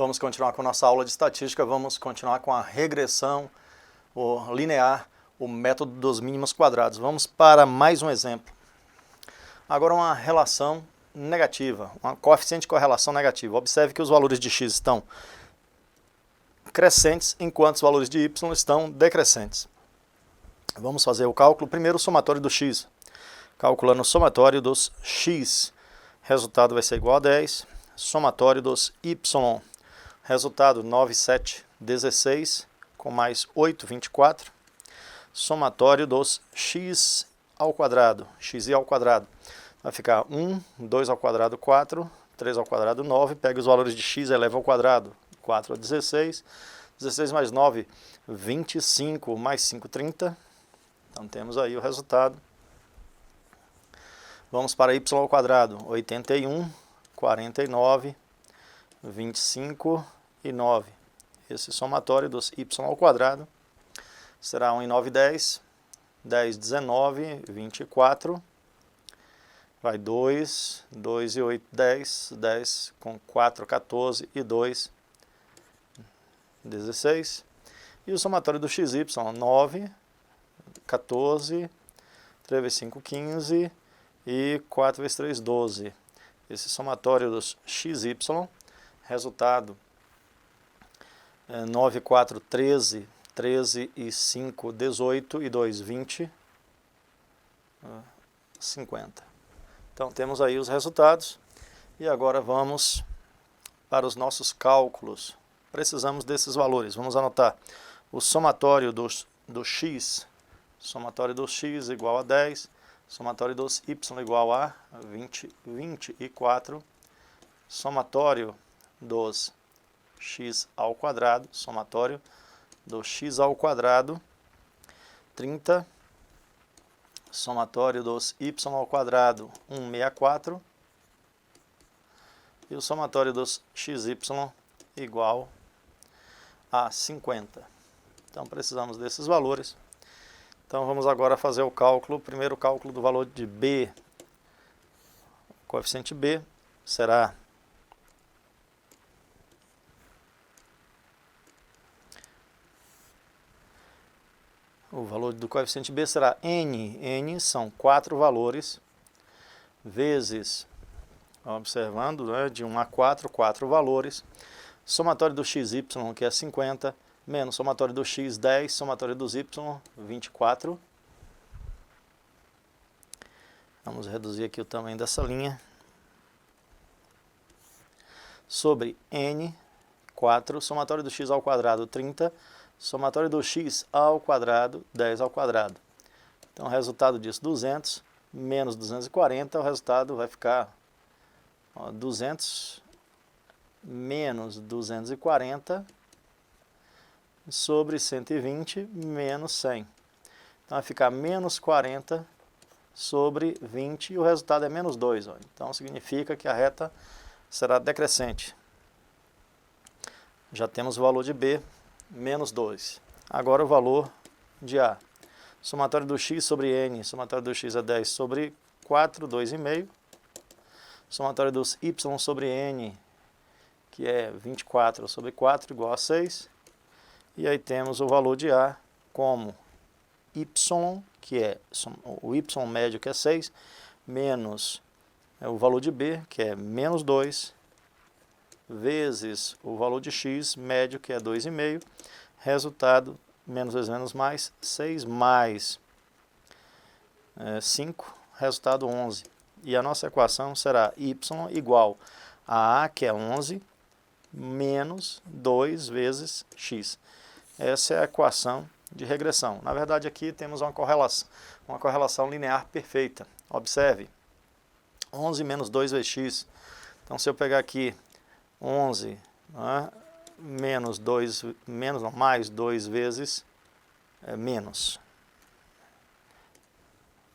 Vamos continuar com a nossa aula de estatística, vamos continuar com a regressão linear, o método dos mínimos quadrados. Vamos para mais um exemplo. Agora uma relação negativa, uma coeficiente de correlação negativa. Observe que os valores de x estão crescentes, enquanto os valores de y estão decrescentes. Vamos fazer o cálculo, primeiro o somatório do x. Calculando o somatório dos x, resultado vai ser igual a 10. Somatório dos y, resultado 9, 7, 16, com mais 8, 24. Somatório dos x ao quadrado, xi ao quadrado. Vai ficar 1, 2 ao quadrado, 4, 3 ao quadrado, 9. Pega os valores de x e eleva ao quadrado. 4 a 16. 16 mais 9, 25, mais 5, 30. Então temos aí o resultado. Vamos para y ao quadrado, 81, 49, 25 e 9. Esse somatório dos y ao quadrado será 1 e 9, 10, 10, 19, 24, vai 2, 2 e 8, 10, 10 com 4, 14 e 2, 16. E o somatório do xy, 9, 14, 3 vezes 5, 15 e 4 vezes 3, 12. Esse somatório dos xy, resultado 9, 4, 13, 13 e 5, 18 e 2, 20, 50. Então temos aí os resultados e agora vamos para os nossos cálculos. Precisamos desses valores. Vamos anotar o somatório do x. Somatório do x igual a 10. Somatório dos y igual a 24. Somatório dos x ao quadrado. Somatório do x ao quadrado, 30. Somatório dos y ao quadrado, 164. E o somatório dos xy igual a 50. Então precisamos desses valores. Então vamos agora fazer o cálculo, primeiro o cálculo do valor de b. O coeficiente b será o valor do coeficiente b será n. N são 4 valores, vezes, observando, né, de 1 a 4, 4 valores. Somatório do xy, que é 50, menos somatório do x, 10, somatório dos y, 24. Vamos reduzir aqui o tamanho dessa linha. Sobre n, 4, somatório do x ao quadrado, 30, somatório do x ao quadrado, 10 ao quadrado. Então o resultado disso, 200 menos 240, o resultado vai ficar 200 menos 240 sobre 120 menos 100. Então vai ficar menos 40 sobre 20 e o resultado é menos 2. Então significa que a reta será decrescente. Já temos o valor de b, menos 2. Agora o valor de a. Somatório do x sobre n, somatório do x é 10 sobre 4, 2,5. Somatório dos y sobre n, que é 24 sobre 4, igual a 6. E aí temos o valor de a como y, que é o y médio, que é 6, menos o valor de b, que é menos 2, vezes o valor de x médio, que é 2,5, resultado, menos 2 menos mais, 6 mais 5, resultado 11. E a nossa equação será y igual a a, que é 11, menos 2 vezes x. Essa é a equação de regressão. Na verdade, aqui temos uma correlação linear perfeita. Observe, 11 menos 2 vezes x. Então, se eu pegar aqui 11, né, menos 2, mais 2 vezes menos.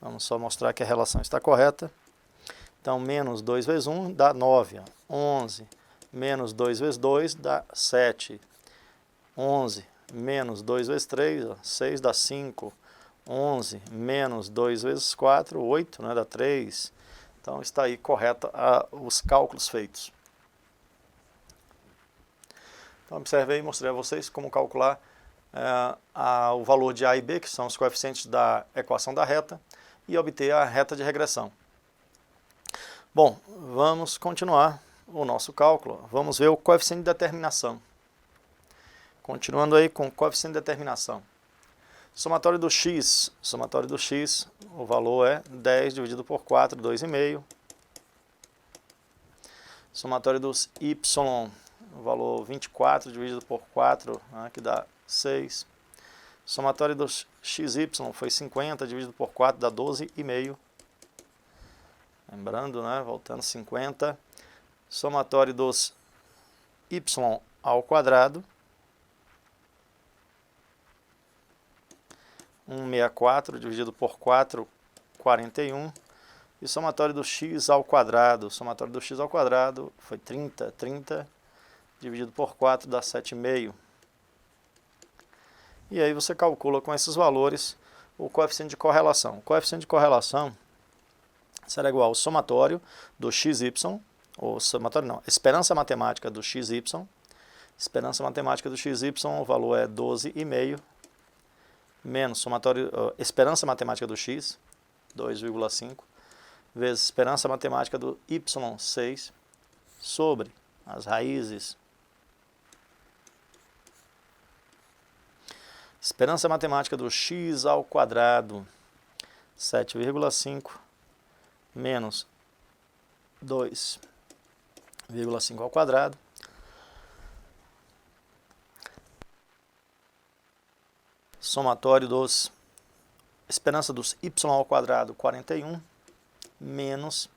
Vamos só mostrar que a relação está correta. Então, menos 2 vezes 1 dá 9. 11 menos 2 vezes 2 dá 7. 11 menos 2 vezes 3, 6 dá 5. 11 menos 2 vezes 4, 8, né, dá 3. Então está aí correto os cálculos feitos. Então observe aí, mostrei a vocês como calcular o valor de A e B, que são os coeficientes da equação da reta, e obter a reta de regressão. Bom, vamos continuar o nosso cálculo. Vamos ver o coeficiente de determinação. Continuando aí com o coeficiente de determinação. Somatório do x, o valor é 10 dividido por 4, 2,5. Somatório dos y, o valor 24 dividido por 4, que dá 6. Somatório dos xy foi 50 dividido por 4, dá 12,5. Lembrando, voltando 50. Somatório dos y ao quadrado, 164 dividido por 4, 41. E somatório do x ao quadrado, foi 30 dividido por 4 dá 7,5. E aí você calcula com esses valores o coeficiente de correlação. O coeficiente de correlação será igual ao somatório do xy, ou somatório não, esperança matemática do xy. Esperança matemática do xy, o valor é 12,5, menos somatório, esperança matemática do x, 2,5, vezes esperança matemática do y, 6, sobre as raízes. Esperança matemática do x ao quadrado, 7,5, menos 2,5 ao quadrado, somatório dos esperança dos y ao quadrado, 41, menos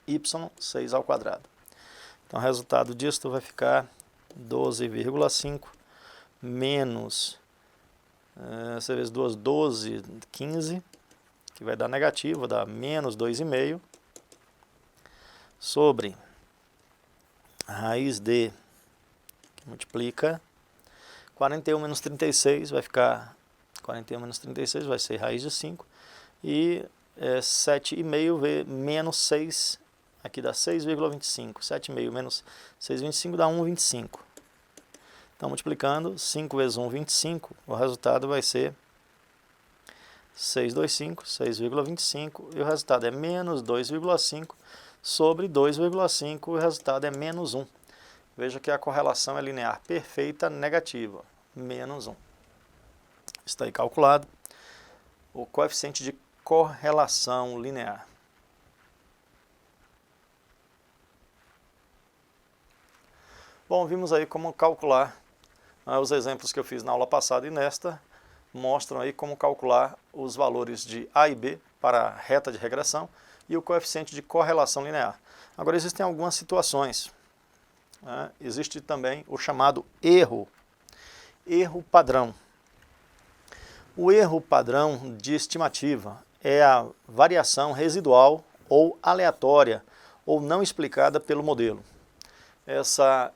y, 6 ao quadrado. Então o resultado disso vai ficar 12,5 menos, 6 vezes 2, 12, 15, que vai dar negativo, dá menos 2,5, sobre a raiz de, que multiplica, 41 menos 36 vai ficar, 41 menos 36 vai ser raiz de 5, e 7,5 menos 6, aqui dá 6,25, 7,5 menos 6,25 dá 1,25. Então, multiplicando, 5 vezes 1, 25, o resultado vai ser 6,25, e o resultado é menos 2,5 sobre 2,5, e o resultado é menos 1. Veja que a correlação é linear perfeita negativa, menos 1. Está aí calculado o coeficiente de correlação linear. Bom, vimos aí como calcular, os exemplos que eu fiz na aula passada e nesta mostram aí como calcular os valores de A e B para a reta de regressão e o coeficiente de correlação linear. Agora existem algumas situações. Existe também o chamado erro padrão. O erro padrão de estimativa é a variação residual ou aleatória ou não explicada pelo modelo.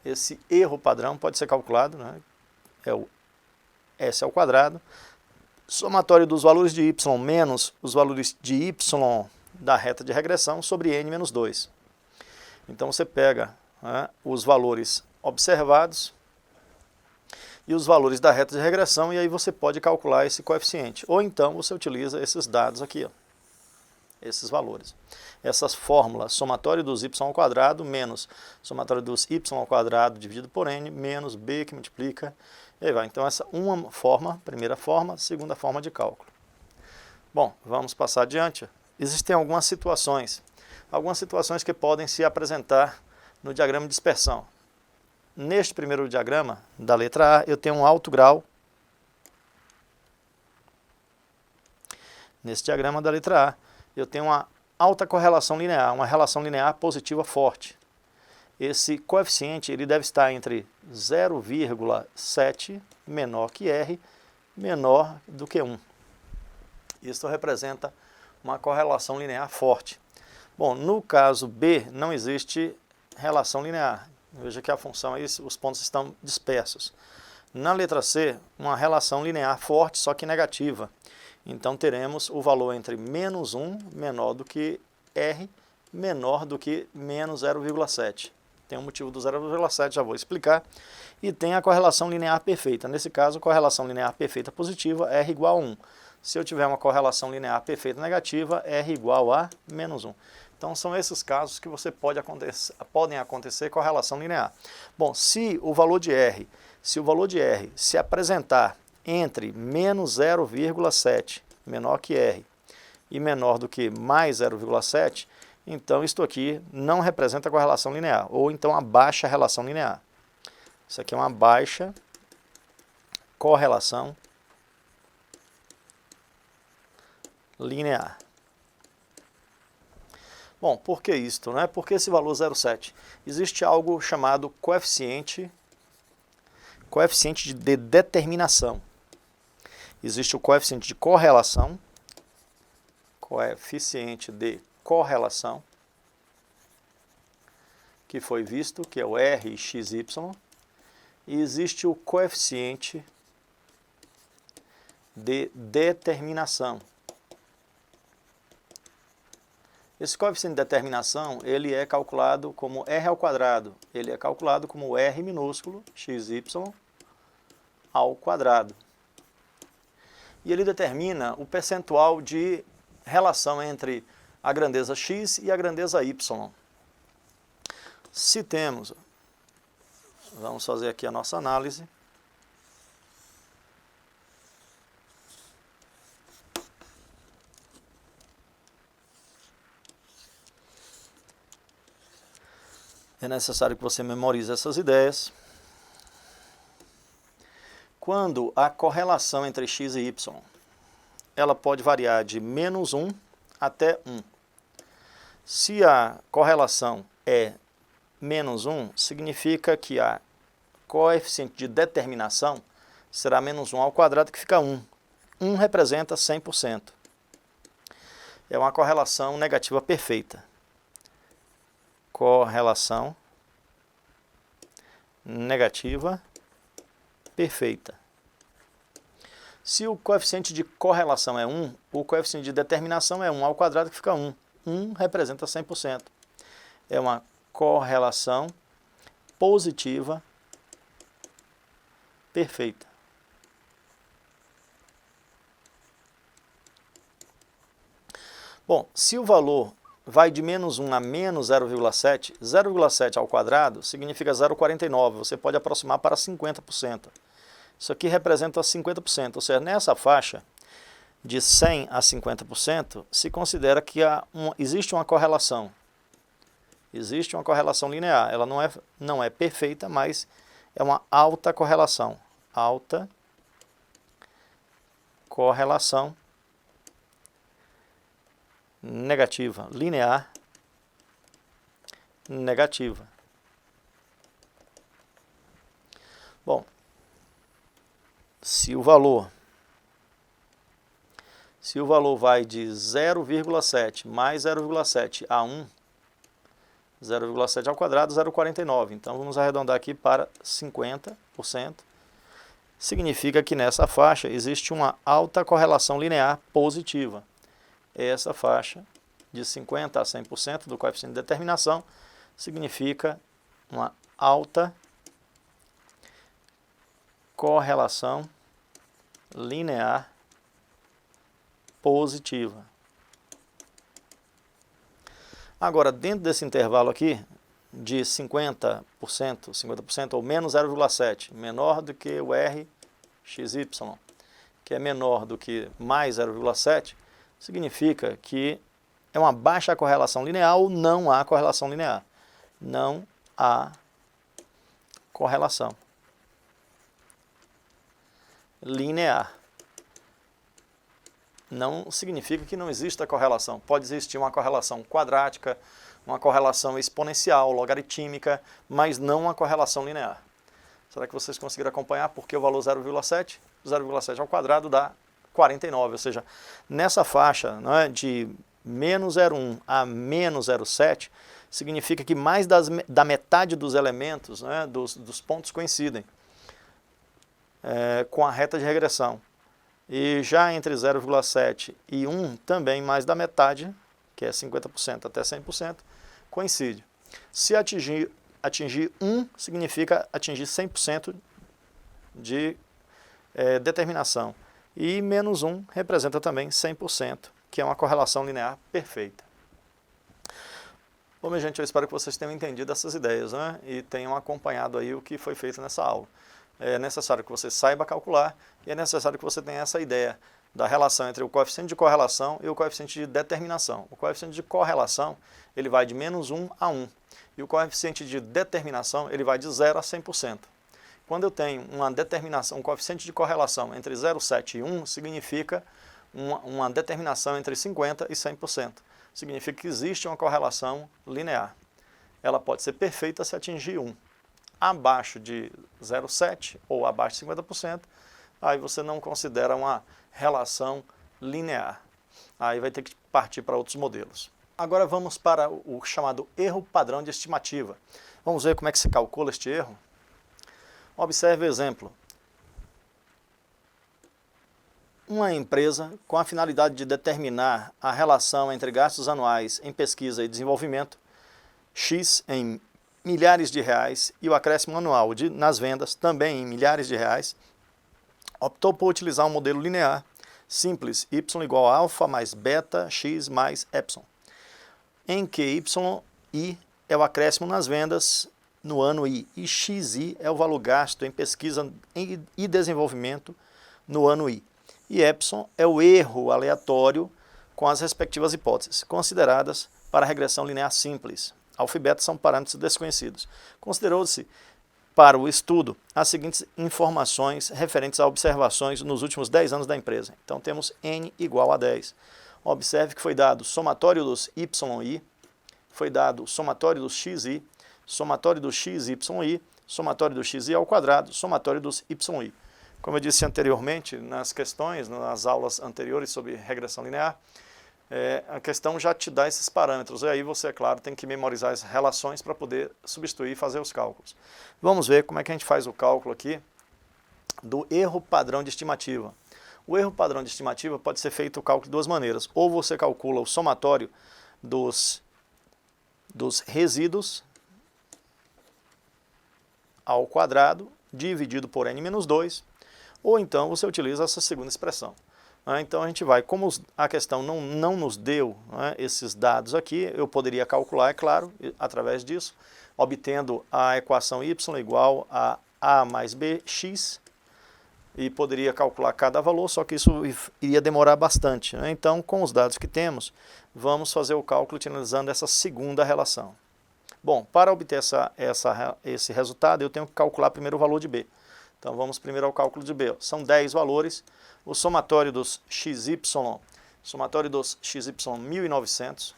Esse erro padrão pode ser calculado, é o S ao quadrado, somatório dos valores de y menos os valores de y da reta de regressão sobre n menos 2. Então você pega os valores observados e os valores da reta de regressão, e aí você pode calcular esse coeficiente. Ou então você utiliza esses dados aqui, esses valores. Essas fórmulas, somatório dos y ao quadrado menos somatório dos y ao quadrado dividido por n menos b que multiplica, e aí vai. Então essa uma forma, primeira forma, segunda forma de cálculo. Bom, vamos passar adiante. Existem algumas situações que podem se apresentar no diagrama de dispersão. Neste primeiro diagrama, da letra A, eu tenho um alto grau. Nesse diagrama da letra A, eu tenho uma alta correlação linear, uma relação linear positiva forte. Esse coeficiente ele deve estar entre 0,7 menor que R, menor do que 1. Isso representa uma correlação linear forte. Bom, no caso B, não existe relação linear. Veja que a função aí, os pontos estão dispersos. Na letra C, uma relação linear forte, só que negativa. Então teremos o valor entre menos 1, menor do que R, menor do que menos 0,7. Tem um motivo do 0,7, já vou explicar. E tem a correlação linear perfeita. Nesse caso, a correlação linear perfeita positiva, R igual a 1. Se eu tiver uma correlação linear perfeita negativa, R igual a menos 1. Então, são esses casos que podem acontecer correlação linear. Bom, se o valor de R se apresentar entre menos 0,7, menor que R, e menor do que mais 0,7, então isto aqui não representa correlação linear, ou então a baixa relação linear. Isso aqui é uma baixa correlação linear. Bom, por que isto, né? Por que esse valor 0,7? Existe algo chamado coeficiente de determinação. Existe o coeficiente de correlação, que foi visto, que é o RXY, e existe o coeficiente de determinação. Esse coeficiente de determinação, ele é calculado como R ao quadrado. Ele é calculado como R minúsculo, XY, ao quadrado. E ele determina o percentual de relação entre a grandeza x e a grandeza y. Se temos, vamos fazer aqui a nossa análise. É necessário que você memorize essas ideias. Quando a correlação entre x e y, ela pode variar de menos 1 até 1. Se a correlação é menos 1, significa que a coeficiente de determinação será menos 1 ao quadrado, que fica 1. 1 representa 100%. É uma correlação negativa perfeita. Correlação negativa perfeita. Se o coeficiente de correlação é 1, o coeficiente de determinação é 1 ao quadrado, que fica 1. 1 representa 100%. É uma correlação positiva perfeita. Bom, se o valor vai de menos 1 a menos 0,7, 0,7 ao quadrado significa 0,49. Você pode aproximar para 50%. Isso aqui representa 50%, ou seja, nessa faixa de 100 a 50%, se considera que existe uma correlação. Existe uma correlação linear. Ela não é perfeita, mas é uma alta correlação. Alta correlação negativa, linear negativa. Bom, se o valor vai de 0,7 mais 0,7 a 1, 0,7 ao quadrado, 0,49. Então, vamos arredondar aqui para 50%. Significa que nessa faixa existe uma alta correlação linear positiva. Essa faixa de 50% a 100% do coeficiente de determinação significa uma alta correlação linear positiva. Agora, dentro desse intervalo aqui, de 50% ou menos 0,7, menor do que o RXY, que é menor do que mais 0,7, significa que é uma baixa correlação linear ou não há correlação linear. Não há correlação linear. Não significa que não exista correlação. Pode existir uma correlação quadrática, uma correlação exponencial, logaritmíca, mas não uma correlação linear. Será que vocês conseguiram acompanhar por que o valor 0,7? 0,7 ao quadrado dá 49, ou seja, nessa faixa, não é, de menos 0,1 a menos 0,7, significa que mais da metade dos elementos, né, dos pontos coincidem com a reta de regressão. E já entre 0,7 e 1, também mais da metade, que é 50% até 100%, coincide. Se atingir atingir 1 significa atingir 100% de determinação. E menos 1 representa também 100%, que é uma correlação linear perfeita. Bom, minha gente, eu espero que vocês tenham entendido essas ideias, né? E tenham acompanhado aí o que foi feito nessa aula. É necessário que você saiba calcular e é necessário que você tenha essa ideia da relação entre o coeficiente de correlação e o coeficiente de determinação. O coeficiente de correlação ele vai de menos 1 a 1 e o coeficiente de determinação ele vai de 0 a 100%. Quando eu tenho uma determinação, um coeficiente de correlação entre 0,7 e 1, significa uma determinação entre 50% e 100%. Significa que existe uma correlação linear. Ela pode ser perfeita se atingir 1. Abaixo de 0,7 ou abaixo de 50%, aí você não considera uma relação linear. Aí vai ter que partir para outros modelos. Agora vamos para o chamado erro padrão de estimativa. Vamos ver como é que se calcula este erro? Observe o exemplo. Uma empresa, com a finalidade de determinar a relação entre gastos anuais em pesquisa e desenvolvimento, X em milhares de reais, e o acréscimo anual nas vendas, também em milhares de reais, optou por utilizar um modelo linear simples, y igual a alfa mais beta, x mais epsilon, em que yi é o acréscimo nas vendas no ano I, e xi é o valor gasto em pesquisa e desenvolvimento no ano I. E epsilon é o erro aleatório com as respectivas hipóteses, consideradas para a regressão linear simples. Alfa e beta são parâmetros desconhecidos. Considerou-se para o estudo as seguintes informações referentes a observações nos últimos 10 anos da empresa. Então temos N igual a 10. Observe que foi dado somatório dos YI, foi dado somatório dos XI, somatório do XYI, somatório do XI ao quadrado, somatório dos YI. Como eu disse anteriormente, nas questões, nas aulas anteriores sobre regressão linear, a questão já te dá esses parâmetros, e aí você, é claro, tem que memorizar as relações para poder substituir e fazer os cálculos. Vamos ver como é que a gente faz o cálculo aqui do erro padrão de estimativa. O erro padrão de estimativa pode ser feito o cálculo de duas maneiras. Ou você calcula o somatório dos resíduos ao quadrado dividido por n-2, ou então você utiliza essa segunda expressão. Então a gente vai, como a questão não nos deu esses dados aqui, eu poderia calcular, é claro, através disso, obtendo a equação y igual a a mais bx, e poderia calcular cada valor, só que isso iria demorar bastante. Então, com os dados que temos, vamos fazer o cálculo utilizando essa segunda relação. Bom, para obter esse resultado, eu tenho que calcular primeiro o valor de b. Então vamos primeiro ao cálculo de b. São 10 valores, o somatório dos xy, somatório dos xy 1.900,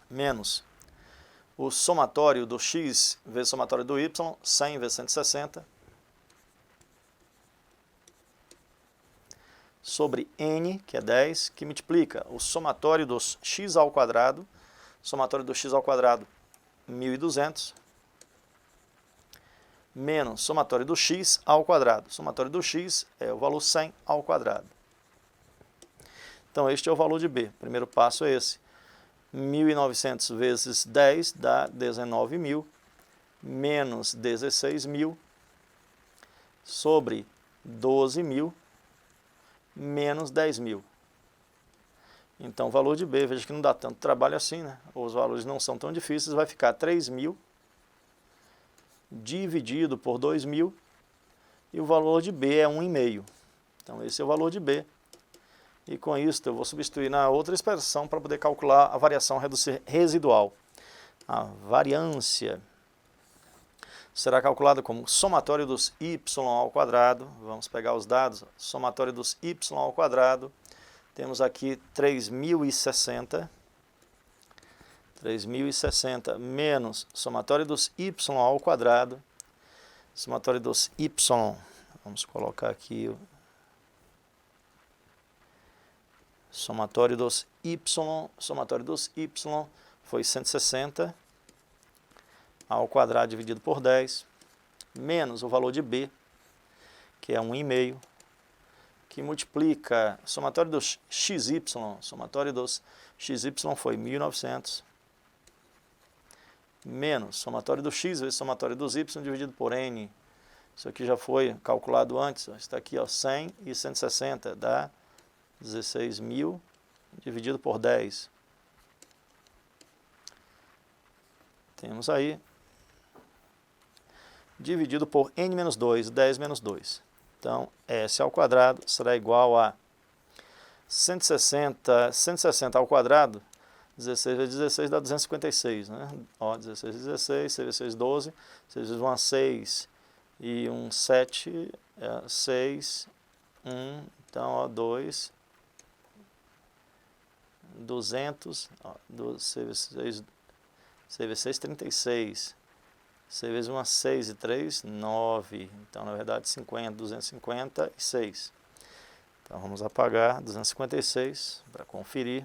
menos o somatório do x vezes o somatório do y, 100 vezes 160, sobre n, que é 10, que multiplica o somatório dos x ao quadrado, somatório do x ao quadrado, 1.200, menos somatório do x ao quadrado. Somatório do x é o valor 100 ao quadrado. Então, este é o valor de b. O primeiro passo é esse. 1.900 vezes 10 dá 19.000, menos 16.000, sobre 12.000, menos 10.000. Então, o valor de b, veja que não dá tanto trabalho assim, né? Os valores não são tão difíceis, vai ficar 3.000 dividido por 2.000, e o valor de b é 1,5. Então, esse é o valor de b. E com isso, eu vou substituir na outra expressão para poder calcular a variação residual. A variância será calculada como somatório dos y ao quadrado. Vamos pegar os dados. Somatório dos y ao quadrado. Temos aqui 3.060. 3.060 menos somatório dos y ao quadrado. Somatório dos y. Vamos colocar aqui o somatório dos y foi 160 ao quadrado dividido por 10, menos o valor de b, que é 1,5, que multiplica somatório dos xy, somatório dos xy foi 1.900, menos somatório do x vezes somatório dos y dividido por n. Isso aqui já foi calculado antes, está aqui, ó, 100 e 160, dá 16.000 dividido por 10. Temos aí, dividido por n menos 2, 10 menos 2. Então, s ao quadrado será igual a 160 ao quadrado, 16 vezes 16 dá 256, né? Ó, 16 vezes 16, 6 vezes 6, 12, 6 vezes 1 a 6 e 1, 7, 6, 1, então, ó, 2, 200, ó, 6 vezes 6, 36, 6 vezes 1 a 6 e 3, 9, então, na verdade, 50, 256. Então, vamos apagar 256 para conferir.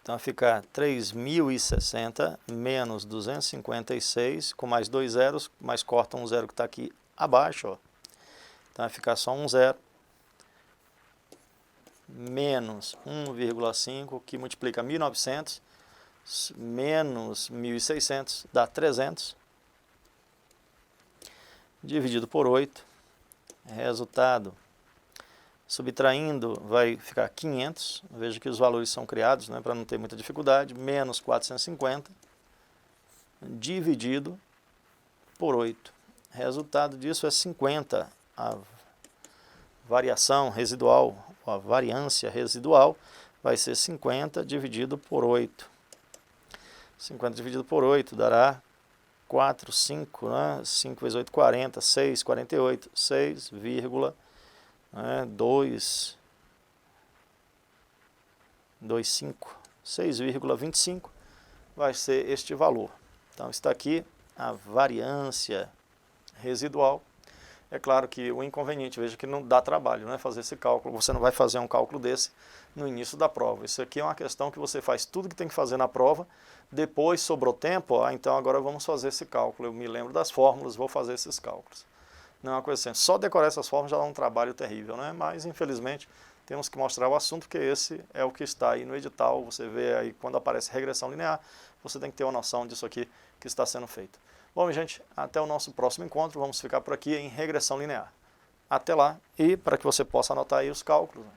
Então, vai ficar 3.060 menos 256, com mais 2 zeros, mas corta um zero que está aqui abaixo, ó. Então, vai ficar só um zero, menos 1,5, que multiplica 1.900, menos 1.600, dá 300, dividido por 8, resultado, subtraindo, vai ficar 500, veja que os valores são criados, né, para não ter muita dificuldade, menos 450, dividido por 8. Resultado disso é 50, a variação residual, a variância residual, vai ser 50 dividido por 8. 50 dividido por 8 dará 4, 5, né? 5 vezes 8, 40, 6, 48, 6, 2, 25, 6,25 vai ser este valor. Então, está aqui a variância residual. É claro que o inconveniente, veja que não dá trabalho, né, fazer esse cálculo. Você não vai fazer um cálculo desse no início da prova. Isso aqui é uma questão que você faz tudo que tem que fazer na prova, depois sobrou tempo, então agora vamos fazer esse cálculo. Eu me lembro das fórmulas, vou fazer esses cálculos. Não é uma coisa assim, só decorar essas fórmulas já dá um trabalho terrível, né? Mas infelizmente temos que mostrar o assunto, porque esse é o que está aí no edital. Você vê aí quando aparece regressão linear, você tem que ter uma noção disso aqui que está sendo feito. Bom, gente, até o nosso próximo encontro. Vamos ficar por aqui em regressão linear. Até lá, e para que você possa anotar aí os cálculos, né?